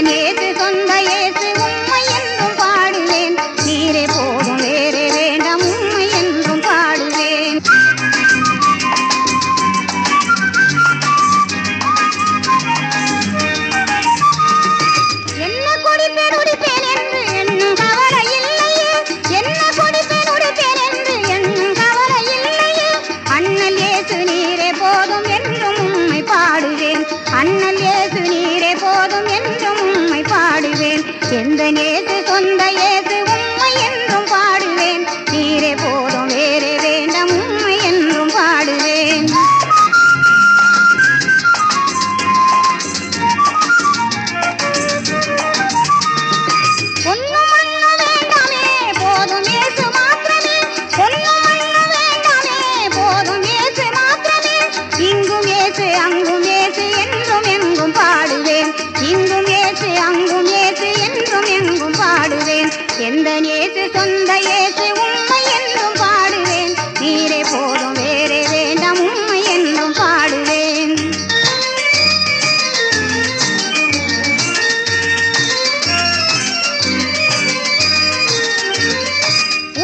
நேசு சொந்த இயேசு உம்மை என்றும் பாடுவேன். நீரே போதும் வேறே வேண்டாம் உம்மை என்றும் பாடுவேன். என்ன கொடிப்பேன் உடிப்பேன் என்று எண்ணும் கவலை இல்லையே. என்ன கொடிப்பேன் உடிப்பேன் என்று எண்ணும் கவலை இல்லையே. அண்ணல் இயேசு நீரே போதும் என்றும் உம்மை பாடுவேன். அண்ணல் இயேசு நீரே போதும் என்றும் உம்மை பாடுவேன். எந்த நேசு சொந்த இயேசு உம்மை என்றும் பாடுவேன். நீரே போதும் வேறே வேண்டாம் உம்மை என்றும் பாடுவேன். பொன்னும் மண்ணும் வேண்டாமே போதும் இயேசு மாத்திரமே. பொன்னும் மண்ணும் வேண்டாமே போதும் இயேசு மாத்திரமே. இங்கும் இயேசு அங்கும் இயேசு என்றும் எங்கும் பாடுவேன். இங்கும் இயேசு அங்கும் இயேசு என்றும் எங்கும் பாடுவேன். எந்த நேசு சொந்த இயேசு உம்மை என்றும் பாடுவேன். நீரே போதும் வேறே வேண்டாம் உம்மை என்றும் பாடுவேன்.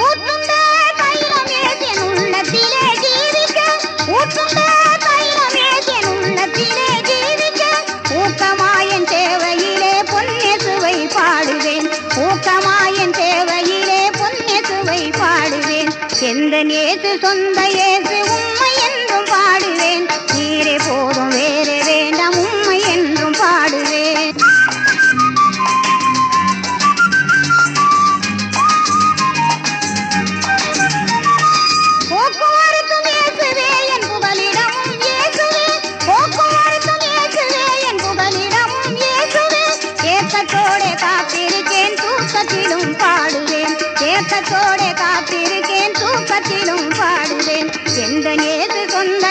ஊற்றுண்ட தைலம் ஏசென் உள்ளத்திலே ஜீவிக்க. ஊற்றுண்ட தைலம் ஏசென் உள்ளத்திலே ஜீவிக்க. ஊக்கமாயன் சேவையிலே பொன்னேசுவை பாடுவேன். ஊக்கமாயன் சேவையிலே பொன்னேசுவை பாடுவேன். எந்த நேசு சொந்த இயேசு உம்மை என்றும் பாடுவேன். நீரே போதும் வேறே வேண்டாம் உம்மை என்றும் பாடுவேன். போக்குவரத்தும் இயேசுவே என் புகலிடமும் இயேசுவே. போக்குவரத்தும் இயேசுவே என் புகலிடமும் இயேசுவே. ஏக்கத்தோடே காத்திருக்கேன் தூக்கத்திலும் பாடுவேன். ஏக்கத்தோடே காத்திருக்கேன் தூக்கத்திலும் பாடுவேன். எந்த நேசு சொந்த